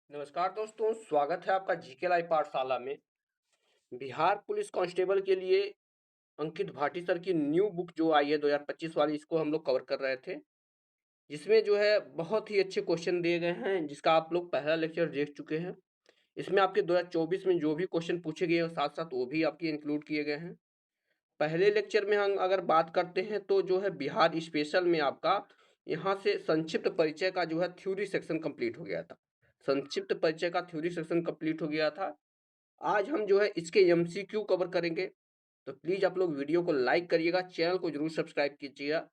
नमस्कार दोस्तों, स्वागत है आपका जीके लाइव पाठशाला में। बिहार पुलिस कांस्टेबल के लिए अंकित भाटी सर की न्यू बुक जो आई है 2025 वाली, इसको हम लोग कवर कर रहे थे, जिसमें जो है बहुत ही अच्छे क्वेश्चन दिए गए हैं, जिसका आप लोग पहला लेक्चर देख चुके हैं। इसमें आपके 2024 में जो भी क्वेश्चन पूछे गए हैं साथ साथ वो भी आपके इंक्लूड किए गए हैं। पहले लेक्चर में हम अगर बात करते हैं तो जो है बिहार स्पेशल में आपका यहाँ से संक्षिप्त परिचय का जो है थ्योरी सेक्शन कंप्लीट हो गया था। संक्षिप्त परिचय का थ्योरी सेक्शन कंप्लीट हो गया था। आज हम जो है इसके एमसीक्यू कवर करेंगे, तो प्लीज आप लोग वीडियो को लाइक करिएगा, चैनल को जरूर सब्सक्राइब कीजिएगा।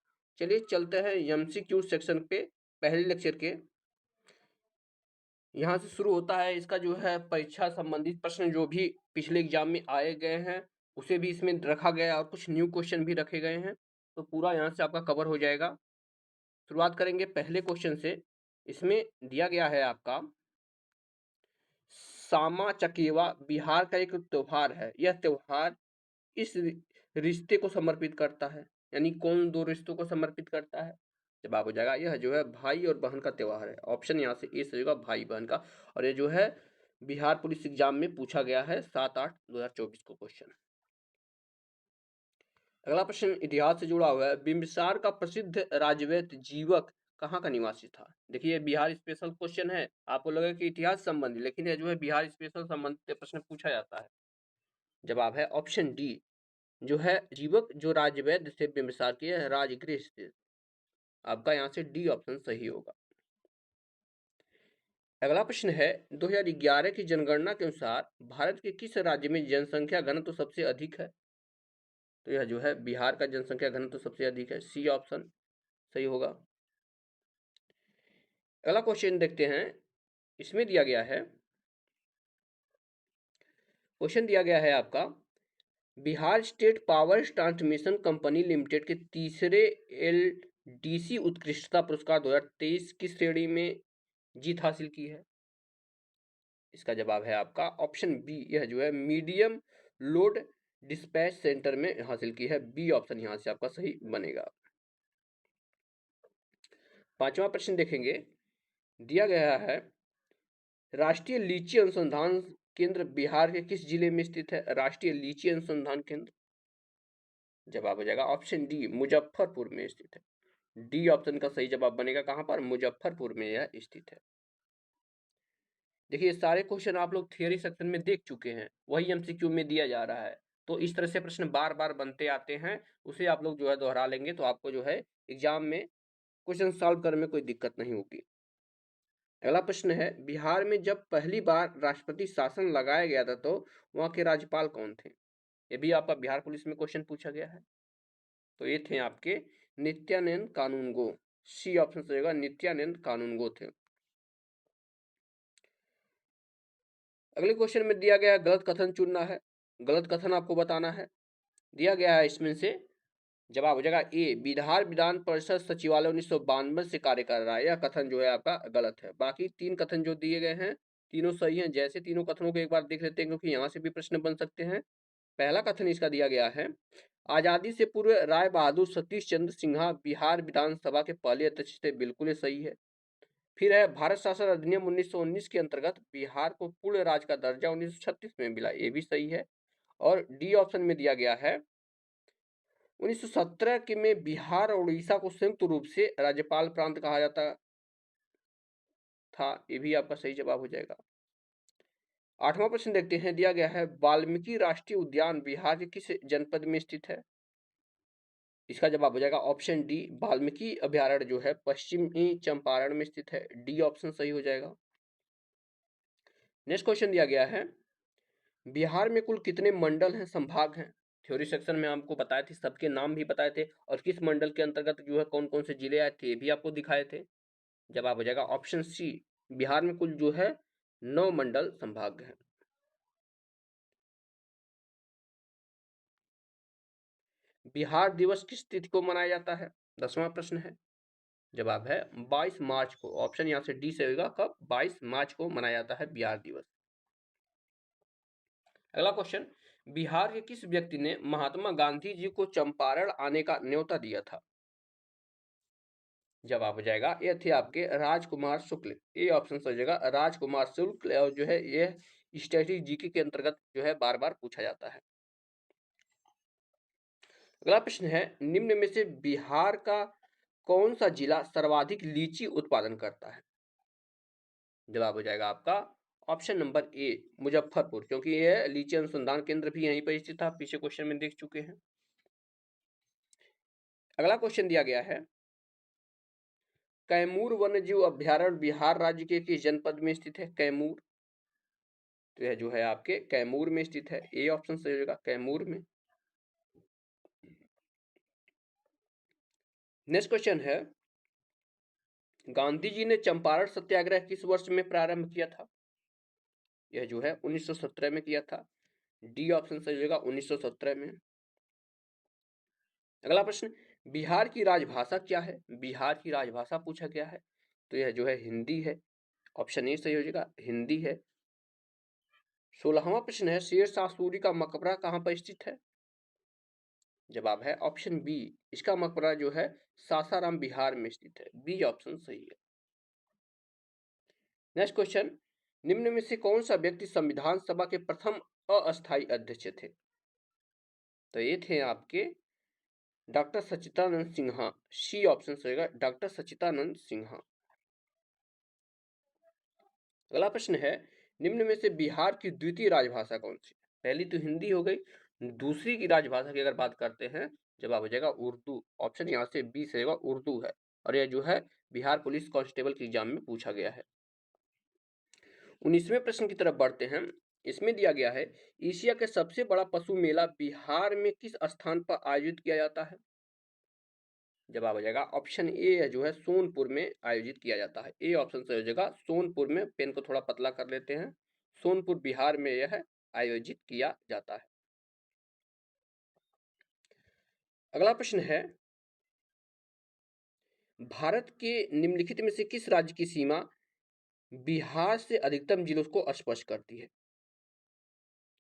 चलिए चलते हैं एमसीक्यू सेक्शन पे। पहले लेक्चर के यहाँ से शुरू होता है। इसका जो है परीक्षा संबंधित प्रश्न जो भी पिछले एग्जाम में आए गए हैं उसे भी इसमें रखा गया है और कुछ न्यू क्वेश्चन भी रखे गए हैं, तो पूरा यहाँ से आपका कवर हो जाएगा। शुरुआत करेंगे पहले क्वेश्चन से। इसमें दिया गया है आपका सामा चकेवा बिहार का एक त्योहार है। यह त्योहार इस रिश्ते को समर्पित करता है, यानी कौन दो रिश्तों को समर्पित करता है? जवाब हो जाएगा यह जो है भाई और बहन का त्योहार है। ऑप्शन यहाँ से ए सही होगा, भाई बहन का। और ये जो है बिहार पुलिस एग्जाम में पूछा गया है 7/8/2024 को क्वेश्चन। अगला प्रश्न इतिहास से जुड़ा हुआ है। बिंबिसार का प्रसिद्ध राजवैद्य जीवक कहाँ का निवासी था? देखिए बिहार स्पेशल क्वेश्चन है, आपको लगेगा कि इतिहास संबंधी, लेकिन यह जो है बिहार स्पेशल संबंधित प्रश्न पूछा जाता है। जवाब है ऑप्शन डी, जो है जीवक जो राजवैद्य से बिंबिसार की राजगृह स्थित। आपका यहाँ से डी ऑप्शन सही होगा। अगला प्रश्न है 2011 की जनगणना के अनुसार भारत के किस राज्य में जनसंख्या घनत्व सबसे अधिक है? तो यह जो है बिहार का जनसंख्या घनत्व सबसे अधिक है, सी ऑप्शन सही होगा। अगला क्वेश्चन देखते हैं। इसमें दिया गया है, क्वेश्चन दिया गया है आपका Bihar state power transmission company limited के तीसरे एलडीसी उत्कृष्टता पुरस्कार 2023 की श्रेणी में जीत हासिल की है? इसका जवाब है आपका ऑप्शन बी, यह जो है मीडियम लोड डिस्पैच सेंटर में हासिल की है। बी ऑप्शन यहां से आपका सही बनेगा। पांचवा प्रश्न देखेंगे। दिया गया है राष्ट्रीय लीची अनुसंधान केंद्र बिहार के किस जिले में स्थित है? राष्ट्रीय लीची अनुसंधान केंद्र, जवाब हो जाएगा ऑप्शन डी, मुजफ्फरपुर में स्थित है। डी ऑप्शन का सही जवाब बनेगा, कहां पर? मुजफ्फरपुर में यह स्थित है। देखिए सारे क्वेश्चन आप लोग थियरी सेक्शन में देख चुके हैं, वही एमसीक्यू में दिया जा रहा है, तो इस तरह से प्रश्न बार बार बनते आते हैं, उसे आप लोग जो है दोहरा लेंगे तो आपको जो है एग्जाम में क्वेश्चन सॉल्व करने में कोई दिक्कत नहीं होगी। अगला प्रश्न है बिहार में जब पहली बार राष्ट्रपति शासन लगाया गया था तो वहां के राज्यपाल कौन थे? ये भी आपका बिहार पुलिस में क्वेश्चन पूछा गया है। तो ये थे आपके नित्यानंद कानूनगो, सी ऑप्शन से होगा, नित्यानंद कानूनगो थे। अगले क्वेश्चन में दिया गया गलत कथन चुनना है, गलत कथन आपको बताना है। दिया गया है इसमें से जवाब हो जाएगा ए, बिहार विधान परिषद सचिवालय 1992 से कार्य कर रहा है। यह कथन जो है आपका गलत है। बाकी तीन कथन जो दिए गए हैं तीनों सही हैं। जैसे तीनों कथनों को एक बार देख लेते हैं, क्योंकि यहाँ से भी प्रश्न बन सकते हैं। पहला कथन इसका दिया गया है आजादी से पूर्व राय बहादुर सतीश चंद्र सिन्हा बिहार विधानसभा के पहले अध्यक्ष थे, बिल्कुल ये सही है। फिर है भारत शासन अधिनियम 1919 के अंतर्गत बिहार को पूर्ण राज्य का दर्जा 1936 में मिला, ये भी सही है। और डी ऑप्शन में दिया गया है 1917 के में बिहार और उड़ीसा को संयुक्त रूप से राज्यपाल प्रांत कहा जाता था, ये भी आपका सही जवाब हो जाएगा। आठवां प्रश्न देखते हैं। दिया गया है वाल्मीकि राष्ट्रीय उद्यान बिहार के किस जनपद में स्थित है? इसका जवाब हो जाएगा ऑप्शन डी, वाल्मीकि अभ्यारण्य जो है पश्चिमी चंपारण में स्थित है। डी ऑप्शन सही हो जाएगा। नेक्स्ट क्वेश्चन दिया गया है बिहार में कुल कितने मंडल हैं, संभाग हैं? थ्योरी सेक्शन में आपको बताए थे, सबके नाम भी बताए थे और किस मंडल के अंतर्गत जो है कौन कौन से जिले आए थे ये भी आपको दिखाए थे। जवाब हो जाएगा ऑप्शन सी, बिहार में कुल जो है 9 मंडल संभाग हैं। बिहार दिवस किस तिथि को मनाया जाता है? 10वां प्रश्न है। जवाब है 22 मार्च को। ऑप्शन यहाँ से डी से होगा, कब? 22 मार्च को मनाया जाता है बिहार दिवस। अगला क्वेश्चन, बिहार के किस व्यक्ति ने महात्मा गांधी जी को चंपारण आने का न्योता दिया था? जवाब हो जाएगा ये थे आपके राजकुमार शुक्ल। ये ऑप्शन सही हो जाएगा राजकुमार शुक्ल। और जो है ये स्टैटिक जीके के अंतर्गत जो है बार बार पूछा जाता है। अगला प्रश्न है निम्न में से बिहार का कौन सा जिला सर्वाधिक लीची उत्पादन करता है? जवाब हो जाएगा आपका ऑप्शन नंबर ए मुजफ्फरपुर, क्योंकि यह लीची अनुसंधान केंद्र भी यहीं पर स्थित था, पीछे क्वेश्चन में देख चुके हैं। अगला क्वेश्चन दिया गया है कैमूर वन्यजीव अभ्यारण्य बिहार राज्य के किस जनपद में स्थित है? कैमूर, तो यह जो है आपके कैमूर में स्थित है। ए ऑप्शन सही होगा कैमूर में। नेक्स्ट क्वेश्चन है गांधी जी ने चंपारण सत्याग्रह किस वर्ष में प्रारंभ किया था? यह जो है 1917 में किया था। डी ऑप्शन सही होगा 1917 में। अगला प्रश्न बिहार की राजभाषा क्या है? बिहार की राजभाषा पूछा गया है, तो यह जो है हिंदी है। ऑप्शन ए सही हो जाएगा हिंदी है। 16वां प्रश्न है शेरशाह सूरी का मकबरा कहां पर स्थित है? जवाब है ऑप्शन बी, इसका मकबरा जो है सासाराम बिहार में स्थित है। बी ऑप्शन सही है। नेक्स्ट क्वेश्चन निम्न में से कौन सा व्यक्ति संविधान सभा के प्रथम अस्थायी अध्यक्ष थे? तो ये थे आपके डॉक्टर सच्चिदानंद सिन्हा। सी ऑप्शन सही होगा डॉक्टर सच्चिदानंद सिन्हा। अगला प्रश्न है निम्न में से बिहार की द्वितीय राजभाषा कौन सी? पहली तो हिंदी हो गई, दूसरी की राजभाषा की अगर बात करते हैं जवाब हो जाएगा उर्दू। ऑप्शन यहाँ से बी सही होगा उर्दू है, और यह जो है बिहार पुलिस कांस्टेबल के एग्जाम में पूछा गया है। 19वें प्रश्न की तरफ बढ़ते हैं। इसमें दिया गया है एशिया के सबसे बड़ा पशु मेला बिहार में किस स्थान पर आयोजित किया जाता है? जवाब हो जाएगा ऑप्शन ए जो है सोनपुर में आयोजित किया जाता है। ए ऑप्शन सही हो जाएगा सोनपुर में। पेन को थोड़ा पतला कर लेते हैं। सोनपुर बिहार में यह आयोजित किया जाता है। अगला प्रश्न है भारत के निम्नलिखित में से किस राज्य की सीमा बिहार से अधिकतम जिलों को स्पर्श करती है?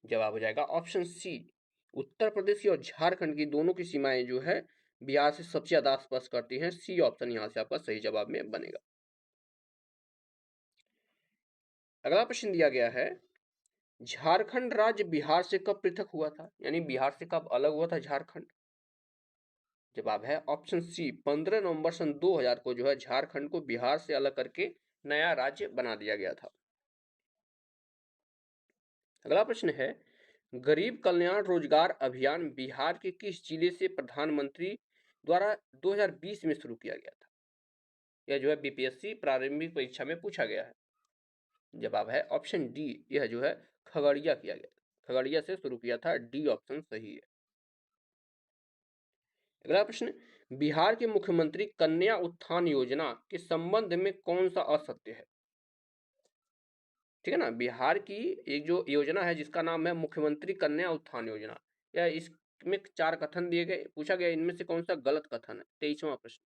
जवाब हो जाएगा ऑप्शन सी, उत्तर प्रदेश और झारखंड की दोनों की सीमाएं जो है बिहार से सबसे ज्यादा स्पर्श करती हैं। सी ऑप्शन यहां से आपका सही जवाब में बनेगा। अगला प्रश्न दिया गया है झारखंड राज्य बिहार से कब पृथक हुआ था? यानी बिहार से कब अलग हुआ था झारखंड? जवाब है ऑप्शन सी 15 नवंबर सन 2000 को जो है झारखंड को बिहार से अलग करके नया राज्य बना दिया गया था। अगला प्रश्न है गरीब कल्याण रोजगार अभियान बिहार के किस जिले से प्रधानमंत्री द्वारा 2020 में शुरू किया गया था? यह जो है बीपीएससी प्रारंभिक परीक्षा में पूछा गया है। जवाब है ऑप्शन डी, यह जो है खगड़िया किया गया, खगड़िया से शुरू किया था। डी ऑप्शन सही है। अगला प्रश्न बिहार के मुख्यमंत्री कन्या उत्थान योजना के संबंध में कौन सा असत्य है? ठीक है ना, बिहार की एक जो योजना है जिसका नाम है मुख्यमंत्री कन्या उत्थान योजना, या इसमें 4 कथन दिए गए, पूछा गया इनमें से कौन सा गलत कथन है? 23वां प्रश्न।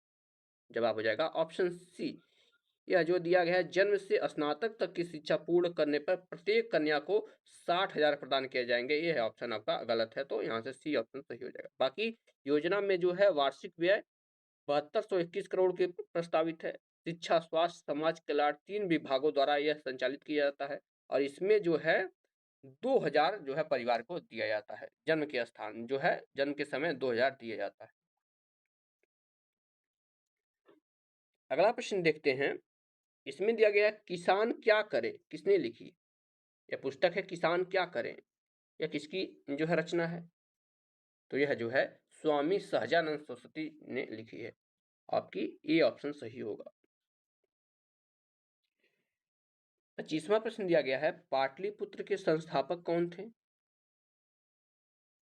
जवाब हो जाएगा ऑप्शन सी, यह जो दिया गया है जन्म से स्नातक तक की शिक्षा पूर्ण करने पर प्रत्येक कन्या को 60,000 प्रदान किए जाएंगे। यह है ऑप्शन आपका गलत है, तो यहाँ से सी ऑप्शन सही हो जाएगा। बाकी योजना में जो है वार्षिक व्यय 7221 करोड़ के प्रस्तावित है। शिक्षा स्वास्थ्य समाज कल्याण 3 विभागों द्वारा यह संचालित किया जाता है, और इसमें जो है 2000 जो है परिवार को दिया जाता है। जन्म के स्थान जो है जन्म के समय 2000 दिया जाता है। अगला प्रश्न देखते हैं। इसमें दिया गया किसान क्या करे किसने लिखी? यह पुस्तक है किसान क्या करें, यह किसकी जो है रचना है? तो यह जो है स्वामी सहजानंद सरस्वती ने लिखी है। आपकी ए ऑप्शन सही होगा। 25वां प्रश्न दिया गया है पाटलिपुत्र के संस्थापक कौन थे?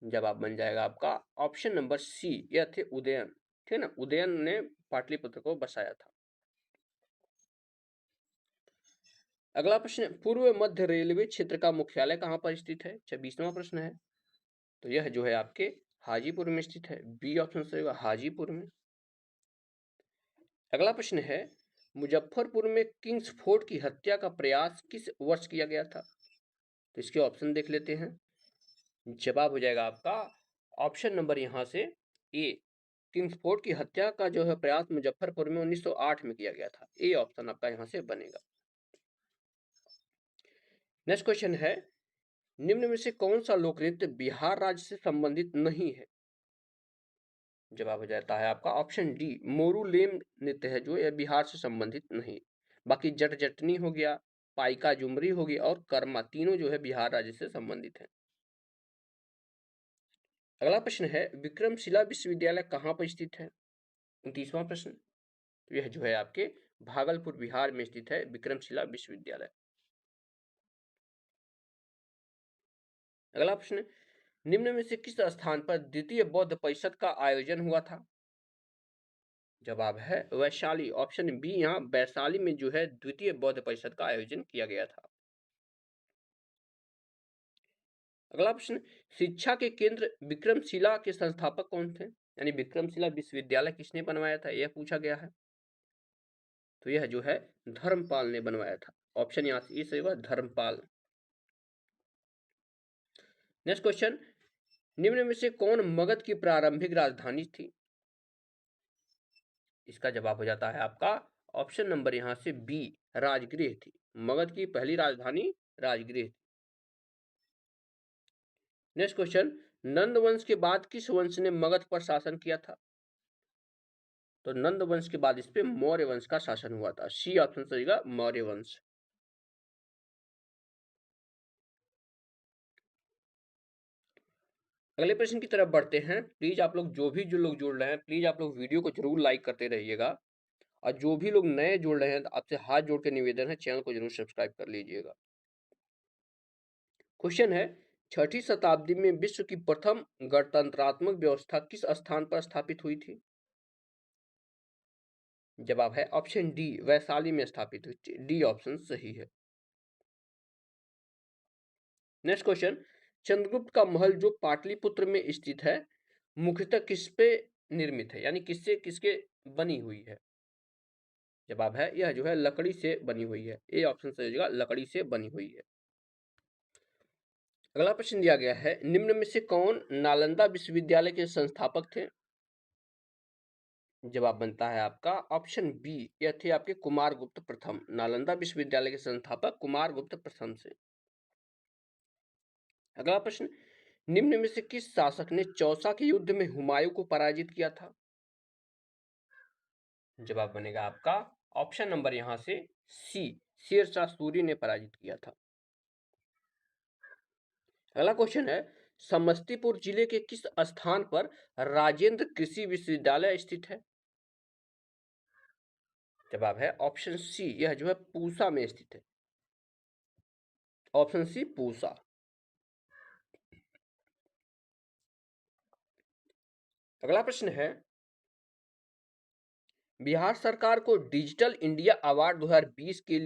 जवाब बन जाएगा आपका ऑप्शन नंबर सी, यह थे उदयन। ठीक है ना, उदयन ने पाटलिपुत्र को बसाया था। अगला प्रश्न पूर्व मध्य रेलवे क्षेत्र का मुख्यालय कहां पर स्थित है? 26वां प्रश्न है। तो यह जो है आपके हाजीपुर में स्थित है। बी ऑप्शन सही होगा हाजीपुर में। अगला प्रश्न है मुजफ्फरपुर में किंग्स फोर्ट की हत्या का प्रयास किस वर्ष किया गया था? तो इसके ऑप्शन देख लेते हैं। जवाब हो जाएगा आपका ऑप्शन नंबर यहां से ए किंग्स फोर्ड की हत्या का जो है प्रयास मुजफ्फरपुर में 1908 में किया गया था। ए ऑप्शन आपका यहाँ से बनेगा। नेक्स्ट क्वेश्चन है, निम्न में से कौन सा लोक नृत्य बिहार राज्य से संबंधित नहीं है? जवाब हो जाता है आपका ऑप्शन डी, मोरूलेम नृत्य है जो यह बिहार से संबंधित नहीं। बाकी जट जटनी हो गया, पाइका जुमरी हो गया और कर्मा, तीनों जो है बिहार राज्य से संबंधित है। अगला प्रश्न है, विक्रमशिला विश्वविद्यालय कहाँ पर स्थित है? 29वां प्रश्न। यह जो है आपके भागलपुर बिहार में स्थित है विक्रमशिला विश्वविद्यालय। अगला प्रश्न, निम्न में से किस स्थान पर द्वितीय बौद्ध परिषद का आयोजन हुआ था? जवाब है वैशाली, ऑप्शन बी, यहाँ वैशाली में जो है द्वितीय बौद्ध परिषद का आयोजन किया गया था। अगला प्रश्न, शिक्षा के केंद्र विक्रमशिला के संस्थापक कौन थे? यानी विक्रमशिला विश्वविद्यालय किसने बनवाया था, यह पूछा गया है। तो यह जो है धर्मपाल ने बनवाया था। ऑप्शन यहाँ से सही होगा, धर्मपाल। नेक्स्ट क्वेश्चन, निम्न में से कौन मगध की प्रारंभिक राजधानी थी? इसका जवाब हो जाता है आपका ऑप्शन नंबर यहाँ से बी, राजगृह थी। मगध की पहली राजधानी राजगृह थी। नेक्स्ट क्वेश्चन, नंद वंश के बाद किस वंश ने मगध पर शासन किया था? तो नंद वंश के बाद इस पे मौर्य वंश का शासन हुआ था। सी ऑप्शन सही होगा, मौर्य वंश। अगले प्रश्न की तरफ बढ़ते हैं। प्लीज आप लोग जो लोग जुड़ रहे हैं, प्लीज आप लोग वीडियो को जरूर लाइक करते रहिएगा, और जो भी लोग नए जुड़ रहे हैं आपसे हाथ जोड़ के निवेदन है, चैनल को जरूर सब्सक्राइब कर लीजिएगा। क्वेश्चन है, 6ठी शताब्दी में विश्व की प्रथम गणतंत्रात्मक व्यवस्था किस स्थान पर स्थापित हुई थी? जवाब है ऑप्शन डी, वैशाली में स्थापित हुई थी। डी ऑप्शन सही है। नेक्स्ट क्वेश्चन, चंद्रगुप्त का महल जो पाटलिपुत्र में स्थित है मुख्यतः किस पे निर्मित है, यानी किससे किसके बनी हुई है? जवाब है यह जो है लकड़ी से बनी हुई है। ए ऑप्शन सही हो जाएगा, लकड़ी से बनी हुई है। अगला प्रश्न दिया गया है, निम्न में से कौन नालंदा विश्वविद्यालय के संस्थापक थे? जवाब बनता है आपका ऑप्शन बी, यह थे आपके कुमारगुप्त प्रथम। नालंदा विश्वविद्यालय के संस्थापक कुमारगुप्त प्रथम से। अगला प्रश्न, निम्न में से किस शासक ने चौसा के युद्ध में हुमायूं को पराजित किया था? जवाब बनेगा आपका ऑप्शन नंबर यहां से सी, शेरशाह सूरी ने पराजित किया था। अगला क्वेश्चन है, समस्तीपुर जिले के किस स्थान पर राजेंद्र कृषि विश्वविद्यालय स्थित है? जवाब है ऑप्शन सी, यह जो है पूसा में स्थित है। Option C, Pusa. अगला प्रश्न है, बिहार सरकार को डिजिटल इंडिया अवार्ड 2020 के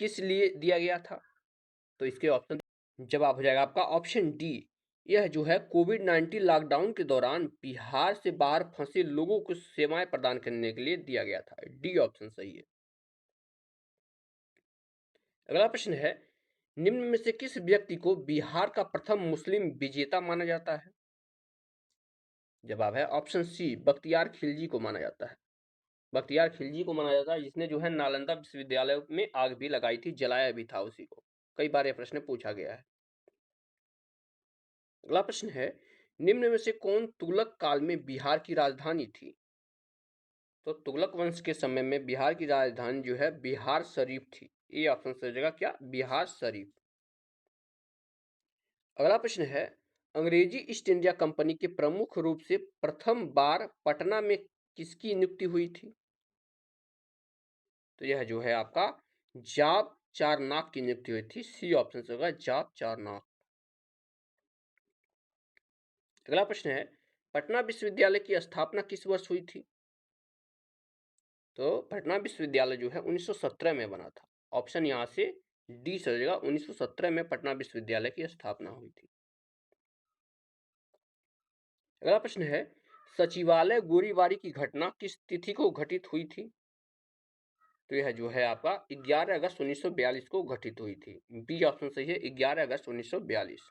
किस लिए दिया गया था? तो इसके ऑप्शन, जवाब हो जाएगा आपका ऑप्शन डी, यह जो है कोविड-19 लॉकडाउन के दौरान बिहार से बाहर फंसे लोगों को सेवाएं प्रदान करने के लिए दिया गया था। डी ऑप्शन सही है। अगला प्रश्न है, निम्न में से किस व्यक्ति को बिहार का प्रथम मुस्लिम विजेता माना जाता है? जवाब है ऑप्शन सी, बख्तियार खिलजी को माना जाता है। बख्तियार खिलजी को माना जाता है, जिसने जो है नालंदा विश्वविद्यालय में आग भी लगाई थी, जलाया भी था उसी को। कई बार यह प्रश्न पूछा गया है। अगला प्रश्न है, निम्न में से कौन तुगलक काल में बिहार की राजधानी थी? तो तुगलक वंश के समय में बिहार की राजधानी जो है बिहार शरीफ थी। ये ऑप्शन सही जगह क्या, बिहार शरीफ। अगला प्रश्न है, अंग्रेजी ईस्ट इंडिया कंपनी के प्रमुख रूप से प्रथम बार पटना में किसकी नियुक्ति हुई थी? तो यह जो है आपका जाप चारनाक की नियुक्ति हुई थी। सी ऑप्शन से होगा, जाप चारनाक। अगला प्रश्न है, पटना विश्वविद्यालय की स्थापना किस वर्ष हुई थी? तो पटना विश्वविद्यालय जो है 1917 में बना था। ऑप्शन यहाँ से डी से हो जाएगा, 1917 में पटना विश्वविद्यालय की स्थापना हुई थी। अगला प्रश्न है, सचिवालय गोलीबारी की घटना किस तिथि को घटित हुई थी? तो यह जो है आपका 11 अगस्त 1942 को घटित हुई थी। बी ऑप्शन सही है, 11 अगस्त 1942।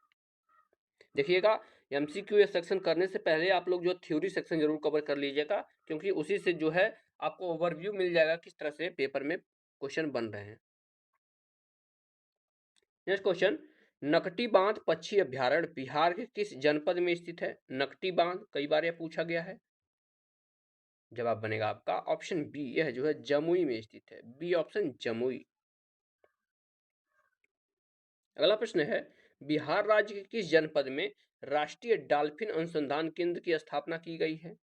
देखिएगा, एमसीक्यू ये सेक्शन करने से पहले आप लोग जो थ्योरी सेक्शन जरूर कवर कर लीजिएगा, क्योंकि उसी से जो है आपको ओवरव्यू मिल जाएगा किस तरह से पेपर में क्वेश्चन बन रहे हैं। नेक्स्ट क्वेश्चन, नकटी बांध पक्षी अभ्यारण्य बिहार के किस जनपद में स्थित है? नकटी बांध कई बार यह पूछा गया है। जवाब बनेगा आपका ऑप्शन बी, यह जो है जमुई में स्थित है। B option Jamui. अगला प्रश्न है, बिहार राज्य के किस जनपद में राष्ट्रीय डॉल्फिन अनुसंधान केंद्र की स्थापना की गई है?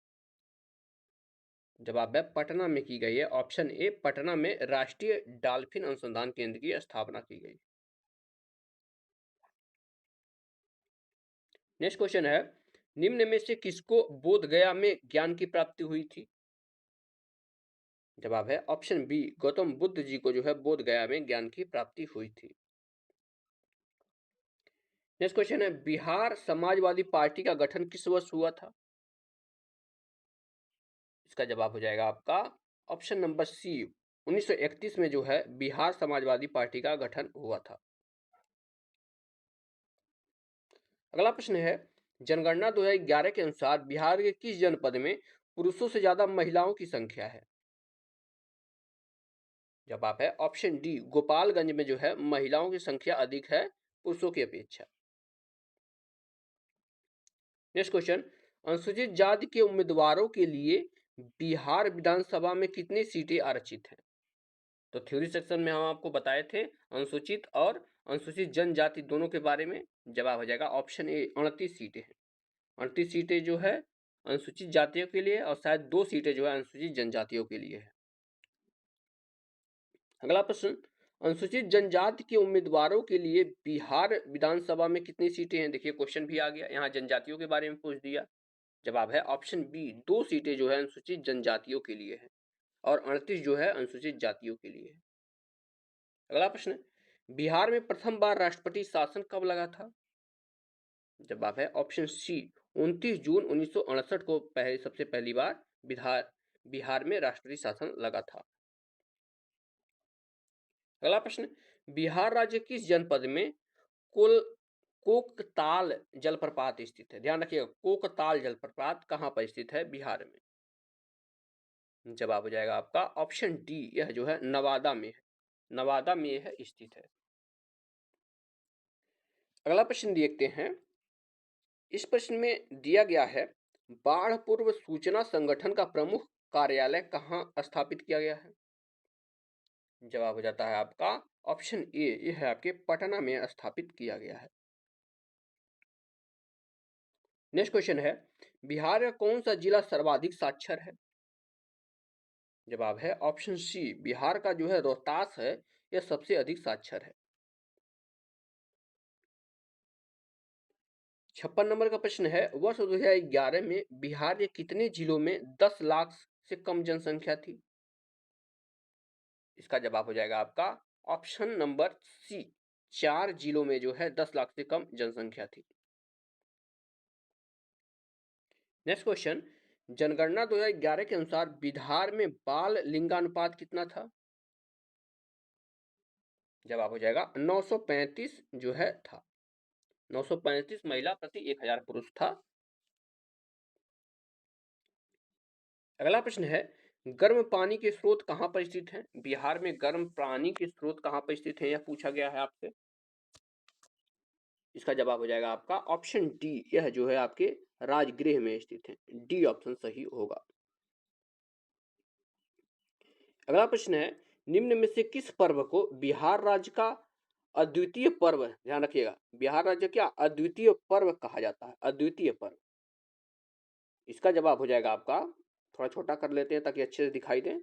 जवाब है पटना में की गई है। ऑप्शन ए, पटना में राष्ट्रीय डॉल्फिन अनुसंधान केंद्र की स्थापना की गई। नेक्स्ट क्वेश्चन है, निम्न में से किसको बोध गया में ज्ञान की प्राप्ति हुई थी? जवाब है ऑप्शन बी, गौतम बुद्ध जी को जो है बोध गया में ज्ञान की प्राप्ति हुई थी। नेक्स्ट क्वेश्चन है, बिहार समाजवादी पार्टी का गठन किस वर्ष हुआ था? इसका जवाब हो जाएगा आपका ऑप्शन नंबर सी, 1931 में जो है बिहार समाजवादी पार्टी का गठन हुआ था। अगला प्रश्न है, जनगणना 2011 के अनुसार बिहार के किस जनपद में पुरुषों से ज्यादा महिलाओं की संख्या है? जवाब है ऑप्शन डी, गोपालगंज में जो है महिलाओं की संख्या अधिक है पुरुषों की अपेक्षा। नेक्स्ट क्वेश्चन, अनुसूचित जाति के उम्मीदवारों के लिए बिहार विधानसभा में कितनी सीटें आरक्षित हैं? तो थ्योरी सेक्शन में हम आपको बताए थे अनुसूचित और अनुसूचित जनजाति दोनों के बारे में। जवाब हो जाएगा ऑप्शन ए, 38 सीटें हैं। 38 सीटें जो है अनुसूचित जातियों के लिए और शायद 2 सीटें जो है अनुसूचित जनजातियों के लिए है। अगला प्रश्न, अनुसूचित जनजाति के उम्मीदवारों के लिए बिहार विधानसभा में कितनी सीटें हैं? देखिए क्वेश्चन भी आ गया, यहाँ जनजातियों के बारे में पूछ दिया। जवाब है ऑप्शन बी, 2 सीटें जो है अनुसूचित जनजातियों के लिए है और 38 जो है अनुसूचित जातियों के लिए है। अगला प्रश्न, बिहार में प्रथम बार राष्ट्रपति शासन कब लगा था? जवाब है ऑप्शन सी, 29 जून 1968 को सबसे पहली बार बिहार में राष्ट्रपति शासन लगा था। अगला प्रश्न, बिहार राज्य किस जनपद में कुल कोकताल जलप्रपात स्थित है? ध्यान रखिएगा, कोकताल जलप्रपात कहां पर स्थित है बिहार में? जवाब हो जाएगा आपका ऑप्शन डी, यह जो है नवादा में है। नवादा में यह स्थित है। अगला प्रश्न देखते हैं, इस प्रश्न में दिया गया है, बाढ़ पूर्व सूचना संगठन का प्रमुख कार्यालय कहां स्थापित किया गया है? जवाब हो जाता है आपका ऑप्शन ए, यह है आपके पटना में स्थापित किया गया है। नेक्स्ट क्वेश्चन है, बिहार का कौन सा जिला सर्वाधिक साक्षर है? जवाब है ऑप्शन सी, बिहार का जो है रोहतास है, यह सबसे अधिक साक्षर है। 56 नंबर का प्रश्न है, वर्ष 2011 में बिहार के कितने जिलों में 10 लाख से कम जनसंख्या थी? इसका जवाब हो जाएगा आपका ऑप्शन नंबर सी, 4 जिलों में जो है 10 लाख से कम जनसंख्या थी। नेक्स्ट क्वेश्चन, जनगणना 2011 के अनुसार बिहार में बाल लिंगानुपात कितना था? जवाब हो जाएगा 935 जो है था। 935 महिला प्रति 1000 पुरुष था। अगला प्रश्न है, गर्म पानी के स्रोत कहां पर स्थित हैं? बिहार में गर्म पानी के स्रोत कहां पर स्थित हैं, यह पूछा गया है आपसे। इसका जवाब हो जाएगा आपका ऑप्शन डी, यह जो है आपके राजगृह में स्थित है। डी ऑप्शन सही होगा। अगला प्रश्न है, निम्न में से किस पर्व को बिहार राज्य का अद्वितीय पर्व, ध्यान रखिएगा, बिहार राज्य क्या अद्वितीय पर्व कहा जाता है? अद्वितीय पर्व। इसका जवाब हो जाएगा आपका, थोड़ा छोटा कर लेते हैं ताकि अच्छे से दिखाई दे।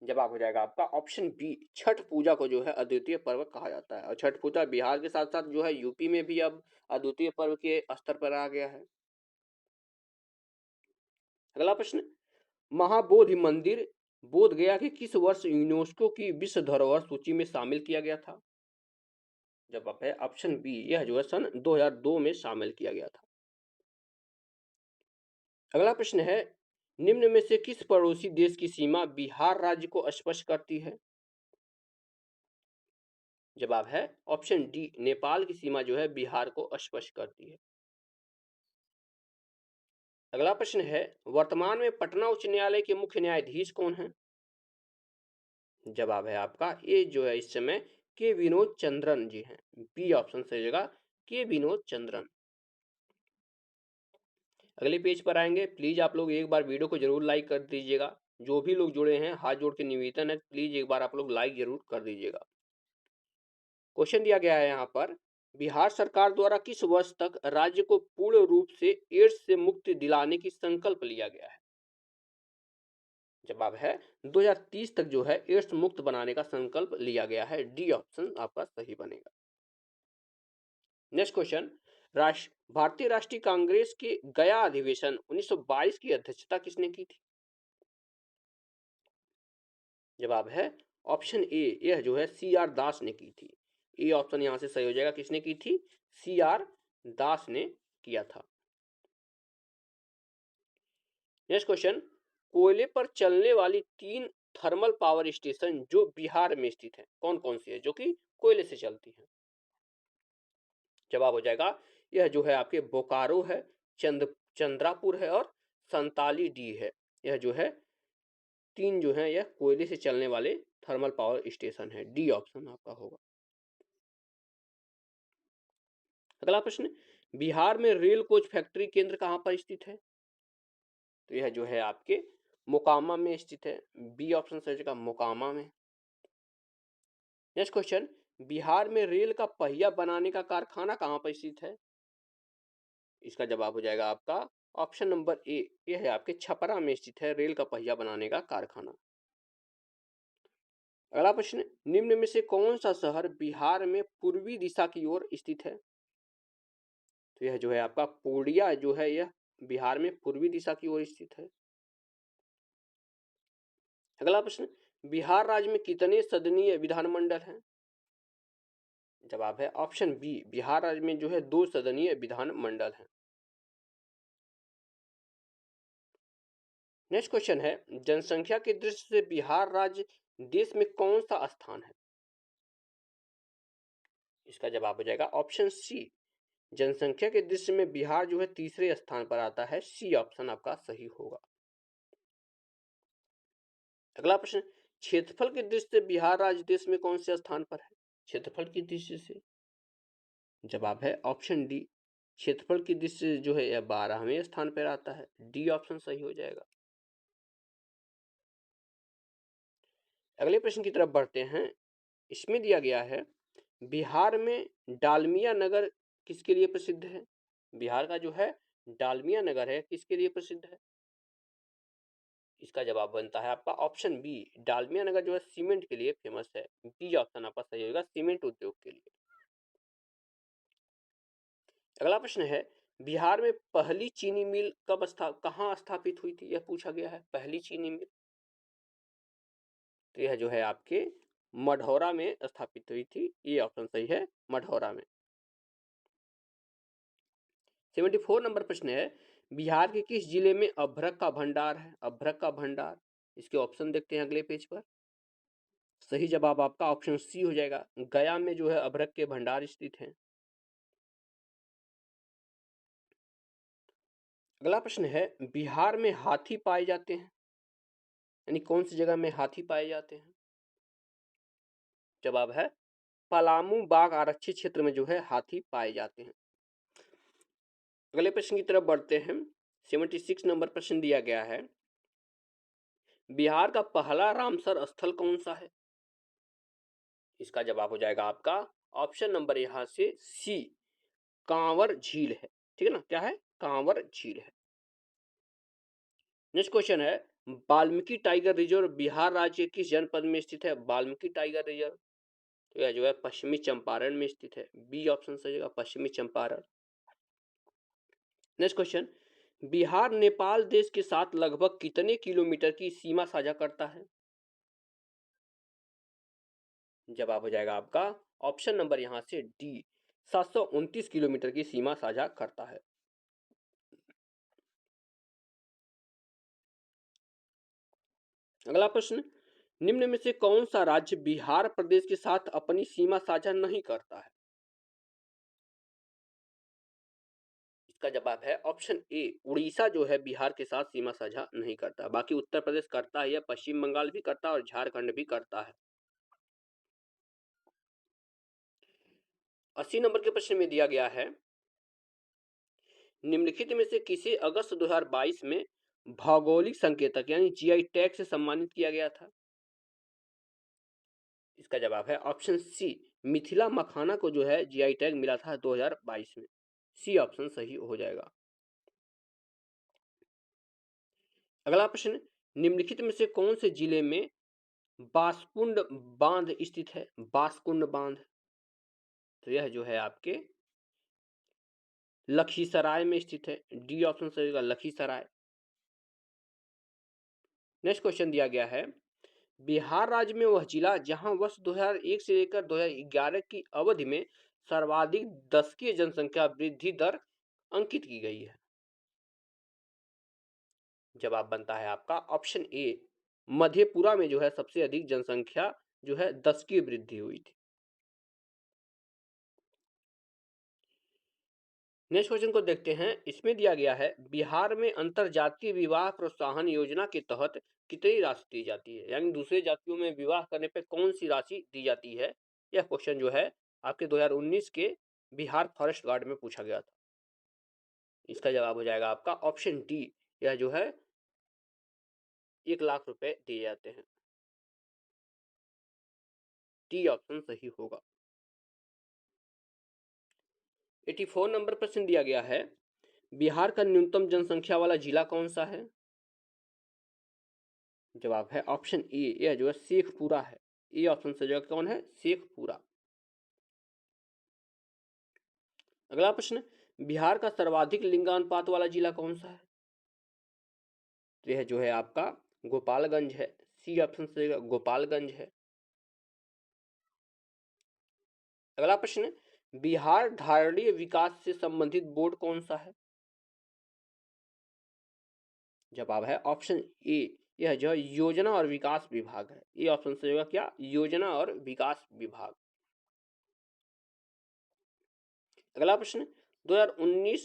जवाब हो जाएगा आपका ऑप्शन बी, छठ पूजा को जो है अद्वितीय पर्व कहा जाता है। और छठ पूजा बिहार के साथ साथ जो है यूपी में भी अब अद्वितीय पर्व के स्तर पर आ गया है। अगला प्रश्न, महाबोधि मंदिर बोध गया के किस वर्ष यूनेस्को की विश्व धरोहर सूची में शामिल किया गया था? जवाब है ऑप्शन बी, यह जो है सन 2002 में शामिल किया गया था। अगला प्रश्न है, निम्न में से किस पड़ोसी देश की सीमा बिहार राज्य को स्पर्श करती है? जवाब है ऑप्शन डी, नेपाल की सीमा जो है बिहार को स्पर्श करती है। अगला प्रश्न है, वर्तमान में पटना उच्च न्यायालय के मुख्य न्यायाधीश कौन है? जवाब है आपका ये जो है इस समय के विनोद चंद्रन जी हैं। बी ऑप्शन सही होगा, के विनोद चंद्रन। अगले पेज पर आएंगे, प्लीज आप लोग एक बार वीडियो को जरूर लाइक कर दीजिएगा। जो भी लोग जुड़े हैं हाथ जोड़ के निवेदन है, प्लीज एक बार आप लोग लाइक जरूर कर दीजिएगा। क्वेश्चन दिया गया है यहाँ पर, बिहार सरकार द्वारा किस वर्ष तक राज्य को पूर्ण रूप से एड्स से मुक्ति दिलाने की संकल्प लिया गया है? जवाब है 2030 तक जो है एड्स मुक्त बनाने का संकल्प लिया गया है। डी ऑप्शन आपका सही बनेगा। नेक्स्ट क्वेश्चन, भारतीय राष्ट्रीय कांग्रेस के गया अधिवेशन 1922 की अध्यक्षता किसने की थी? जवाब है ऑप्शन ए, यह जो है सी आर दास ने की थी। ए ऑप्शन यहां से सही हो जाएगा, किसने की थी? सी आर दास ने किया था। नेक्स्ट क्वेश्चन, कोयले पर चलने वाली 3 थर्मल पावर स्टेशन जो बिहार में स्थित है कौन कौन सी है जो कि कोयले से चलती है? जवाब हो जाएगा यह जो है आपके बोकारो है, चंद्रापुर है और संताली डी है। यह जो है 3 जो है यह कोयले से चलने वाले थर्मल पावर स्टेशन है। डी ऑप्शन आपका होगा। अगला प्रश्न, बिहार में रेल कोच फैक्ट्री केंद्र कहां पर स्थित है? तो यह जो है आपके मोकामा में स्थित है। बी ऑप्शन सही जगह मोकामा में। नेक्स्ट क्वेश्चन, बिहार में रेल का पहिया बनाने का कारखाना कहां पर स्थित है? इसका जवाब हो जाएगा आपका ऑप्शन नंबर ए, यह है आपके छपरा में स्थित है रेल का पहिया बनाने का कारखाना। अगला प्रश्न, निम्न में से कौन सा शहर बिहार में पूर्वी दिशा की ओर स्थित है? तो यह जो है आपका पूर्णिया जो है यह बिहार में पूर्वी दिशा की ओर स्थित है। अगला प्रश्न, बिहार राज्य में कितने सदनीय विधानमंडल हैं? जवाब है ऑप्शन बी, बिहार राज्य में जो है 2 सदनीय विधानमंडल हैं। नेक्स्ट क्वेश्चन है, जनसंख्या की दृष्टि से बिहार राज्य देश में कौन सा स्थान है? इसका जवाब हो जाएगा ऑप्शन सी, जनसंख्या के दृष्टि में बिहार जो है तीसरे स्थान पर आता है। सी ऑप्शन आपका सही होगा। अगला प्रश्न, क्षेत्रफल की दृष्टि से बिहार राज्य देश में कौन से स्थान पर है? क्षेत्रफल की दृष्टि से जवाब है ऑप्शन डी, क्षेत्रफल की दृष्टि से जो है यह 12वें स्थान पर आता है। डी ऑप्शन सही हो जाएगा। अगले प्रश्न की तरफ बढ़ते हैं। इसमें दिया गया है, बिहार में डालमिया नगर किसके लिए प्रसिद्ध है? बिहार का जो है डालमिया नगर है किसके लिए प्रसिद्ध है? इसका जवाब बनता है आपका ऑप्शन बी, डालमिया नगर जो है सीमेंट के लिए फेमस है। बी ऑप्शन आपका सही होगा, सीमेंट उद्योग के लिए। अगला प्रश्न है, बिहार में पहली चीनी मिल कहां स्थापित हुई थी? यह पूछा गया है पहली चीनी मिल। तो यह जो है आपके मढ़ौरा में स्थापित हुई थी। ये ऑप्शन सही है, मढ़ौरा में। 74 नंबर प्रश्न है, बिहार के किस जिले में अभ्रक का भंडार है? अभ्रक का भंडार, इसके ऑप्शन देखते हैं अगले पेज पर। सही जवाब आपका ऑप्शन सी हो जाएगा, गया में जो है अभ्रक के भंडार स्थित हैं। अगला प्रश्न है, बिहार में हाथी पाए जाते हैं, यानी कौन सी जगह में हाथी पाए जाते हैं? जवाब है पलामू बाघ आरक्षित क्षेत्र में जो है हाथी पाए जाते हैं। अगले प्रश्न की तरफ बढ़ते हैं। 76 नंबर प्रश्न दिया गया है, बिहार का पहला रामसर स्थल कौन सा है? इसका जवाब हो जाएगा आपका ऑप्शन नंबर यहां से सी, कांवर झील है। ठीक है ना, क्या है? कांवर झील है। नेक्स्ट क्वेश्चन है, वाल्मीकि टाइगर रिजर्व बिहार राज्य के किस जनपद में स्थित है? वाल्मीकि टाइगर रिजर्व तो यह जो है पश्चिमी चंपारण में स्थित है। बी ऑप्शन सही होगा, पश्चिमी चंपारण। नेक्स्ट क्वेश्चन, बिहार नेपाल देश के साथ लगभग कितने किलोमीटर की सीमा साझा करता है? जवाब हो जाएगा आपका ऑप्शन नंबर यहां से डी, 729 किलोमीटर की सीमा साझा करता है। अगला प्रश्न, निम्न में से कौन सा राज्य बिहार प्रदेश के साथ अपनी सीमा साझा नहीं करता है? इसका जवाब है ऑप्शन ए, उड़ीसा जो है बिहार के साथ सीमा साझा नहीं करता, बाकी उत्तर प्रदेश करता है, या पश्चिम बंगाल भी करता है और झारखंड भी करता है। 80 नंबर के प्रश्न में दिया गया है, निम्नलिखित में से किसे अगस्त 2022 में भौगोलिक संकेतक यानी जीआई टैग से सम्मानित किया गया था? इसका जवाब है ऑप्शन सी, मिथिला मखाना को जो है जीआई टैग मिला था 2022 में। सी ऑप्शन सही हो जाएगा। अगला प्रश्न, निम्नलिखित में से कौन से जिले में बासकुंड बांध स्थित है? बासकुंड बांध, तो यह जो है आपके लखीसराय में स्थित है। डी ऑप्शन सही होगा, लखीसराय। नेक्स्ट क्वेश्चन दिया गया है, बिहार राज्य में वह जिला जहां वर्ष 2001 से लेकर 2011 की अवधि में सर्वाधिक दशकीय जनसंख्या वृद्धि दर अंकित की गई है। जवाब बनता है आपका ऑप्शन ए, मधेपुरा में जो है सबसे अधिक जनसंख्या जो है दशकीय वृद्धि हुई थी। नेक्स्ट क्वेश्चन को देखते हैं, इसमें दिया गया है, बिहार में अंतरजातीय विवाह प्रोत्साहन योजना के तहत कितनी राशि दी जाती है, यानी दूसरे जातियों में विवाह करने पर कौन सी राशि दी जाती है? यह क्वेश्चन जो है आपके 2019 के बिहार फॉरेस्ट गार्ड में पूछा गया था। इसका जवाब हो जाएगा आपका ऑप्शन डी, यह जो है 1 लाख रुपए दिए जाते हैं। डी ऑप्शन सही होगा। 84 नंबर प्रश्न दिया गया है, बिहार का न्यूनतम जनसंख्या वाला जिला कौन सा है? जवाब है ऑप्शन ए, यह जो है शेखपुरा है। ए ऑप्शन से जगह कौन है? शेखपुरा। अगला प्रश्न, बिहार का सर्वाधिक लिंगानुपात वाला जिला कौन सा है? यह जो है आपका गोपालगंज है। सी ऑप्शन से गोपालगंज है। अगला प्रश्न, बिहार धारणीय विकास से संबंधित बोर्ड कौन सा है? जवाब है ऑप्शन ए, यह जो योजना और विकास विभाग है। ये ऑप्शन से होगा क्या? योजना और विकास विभाग। अगला प्रश्न, 2019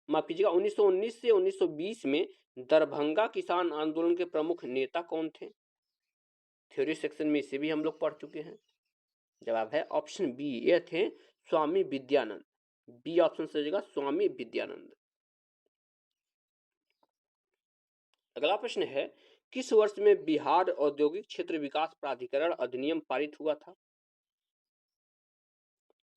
माफ कीजिएगा 1919 से 1920 में दरभंगा किसान आंदोलन के प्रमुख नेता कौन थे? थ्योरी सेक्शन में इसे भी हम लोग पढ़ चुके हैं। जवाब है ऑप्शन बी, ये थे स्वामी विद्यानंद। बी ऑप्शन से होगा स्वामी विद्यानंद। अगला प्रश्न है, किस वर्ष में बिहार औद्योगिक क्षेत्र विकास प्राधिकरण अधिनियम पारित हुआ था?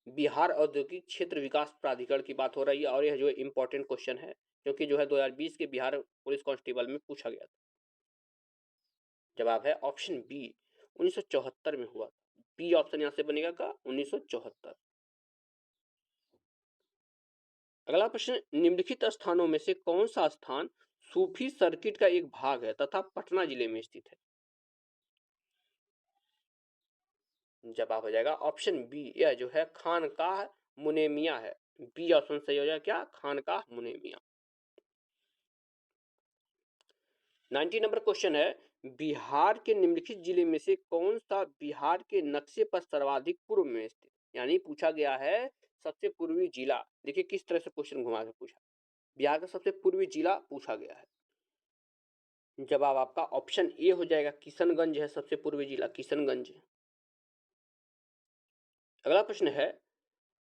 बिहार औद्योगिक क्षेत्र विकास प्राधिकरण की बात हो रही है, और यह जो है इंपॉर्टेंट क्वेश्चन है, क्योंकि जो है 2020 के बिहार पुलिस कांस्टेबल में पूछा गया था। जवाब है ऑप्शन बी, 1974 में हुआ। बी ऑप्शन यहां से बनेगा का 1974। अगला प्रश्न, निम्नलिखित स्थानों में से कौन सा स्थान सूफी सर्किट का एक भाग है तथा पटना जिले में स्थित है? जवाब हो जाएगा ऑप्शन बी, यह जो है खानकाह मुनेमिया है। बी ऑप्शन सही हो जाएगा क्या? खानकाह मुनेमिया। 90 नंबर क्वेश्चन है, बिहार के निम्नलिखित जिले में से कौन सा बिहार के नक्शे पर सर्वाधिक पूर्व में स्थित, यानी पूछा गया है सबसे पूर्वी जिला। देखिए किस तरह से क्वेश्चन घुमा के पूछा, बिहार का सबसे पूर्वी जिला पूछा गया है। जवाब आपका ऑप्शन ए हो जाएगा, किशनगंज है सबसे पूर्वी जिला, किशनगंज। अगला प्रश्न है,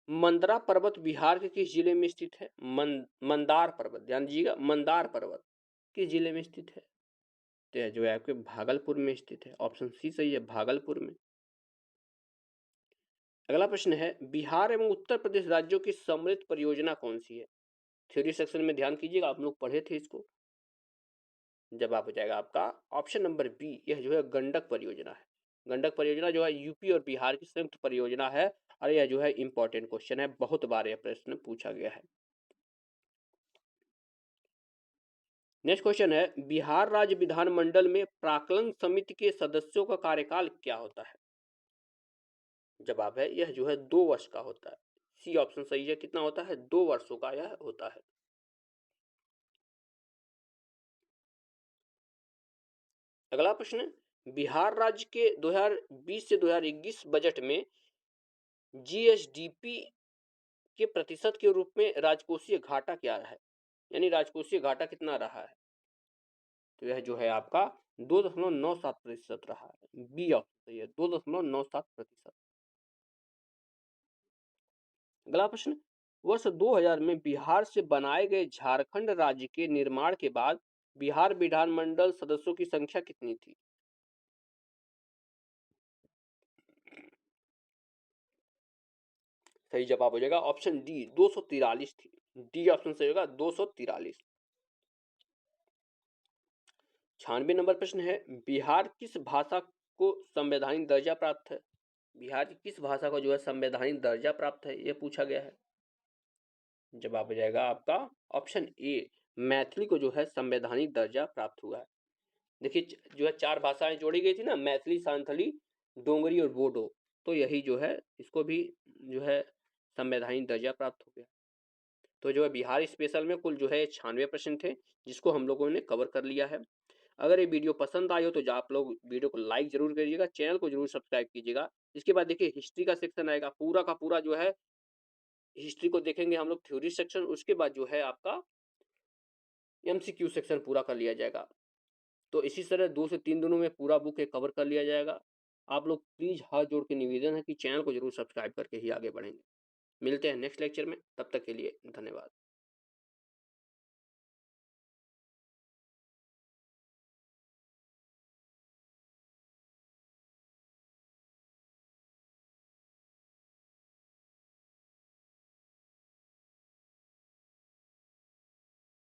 मंदरा पर्वत बिहार के किस जिले में स्थित है? मंदार पर्वत, ध्यान दीजिएगा, मंदार पर्वत किस जिले में स्थित है? तो जो है आपके भागलपुर में स्थित है। ऑप्शन सी सही है, भागलपुर में। अगला प्रश्न है, बिहार एवं उत्तर प्रदेश राज्यों की सम्मिलित परियोजना कौन सी है? थ्योरी सेक्शन में ध्यान कीजिएगा, आप लोग पढ़े थे इसको। जवाब हो जाएगा आपका ऑप्शन नंबर बी, यह जो है गंडक परियोजना है। गंडक परियोजना जो है यूपी और बिहार की संयुक्त परियोजना है, और यह जो है इंपॉर्टेंट क्वेश्चन है, बहुत बार यह प्रश्न पूछा गया है। नेक्स्ट क्वेश्चन है, बिहार राज्य विधानमंडल में प्राक्कलन समिति के सदस्यों का कार्यकाल क्या होता है? जवाब है यह जो है 2 वर्ष का होता है। सी ऑप्शन सही है, कितना होता है? 2 वर्षों का यह होता है। अगला प्रश्न, बिहार राज्य के 2020 से 2021 बजट में जीएसडीपी के प्रतिशत के रूप में राजकोषीय घाटा क्या है, यानी राजकोषीय घाटा कितना रहा है? तो यह जो है आपका 2.97% रहा है। बी ऑप्शन सही है, 2.97%। अगला प्रश्न, वर्ष 2000 में बिहार से बनाए गए झारखंड राज्य के निर्माण के बाद बिहार विधानमंडल सदस्यों की संख्या कितनी थी? सही जवाब हो जाएगा ऑप्शन डी, 243 थी। डी ऑप्शन सही होगा, 243। 96 नंबर प्रश्न है, बिहार किस भाषा को संवैधानिक दर्जा प्राप्त है? बिहार की किस भाषा को जो है संवैधानिक दर्जा प्राप्त है, यह पूछा गया है। जवाब हो जाएगा आपका ऑप्शन ए, मैथिली को जो है संवैधानिक दर्जा प्राप्त हुआ है। देखिए जो है 4 भाषाएं जोड़ी गई थी ना, मैथिली, सांथली, डोंगरी और बोडो, तो यही जो है इसको भी जो है संवैधानिक दर्जा प्राप्त हो गया। तो जो है बिहार स्पेशल में कुल जो है 96 प्रश्न थे, जिसको हम लोगों ने कवर कर लिया है। अगर ये वीडियो पसंद आई हो तो आप लोग वीडियो को लाइक जरूर करिएगा, चैनल को जरूर सब्सक्राइब कीजिएगा। इसके बाद देखिए हिस्ट्री का सेक्शन आएगा, पूरा का पूरा जो है हिस्ट्री को देखेंगे हम लोग, थ्योरी सेक्शन, उसके बाद जो है आपका एमसीक्यू सेक्शन पूरा कर लिया जाएगा। तो इसी तरह 2 से 3 दिनों में पूरा बुक कवर कर लिया जाएगा। आप लोग प्लीज हाथ जोड़ के निवेदन है कि चैनल को जरूर सब्सक्राइब करके ही आगे बढ़ेंगे। मिलते हैं नेक्स्ट लेक्चर में, तब तक के लिए धन्यवाद।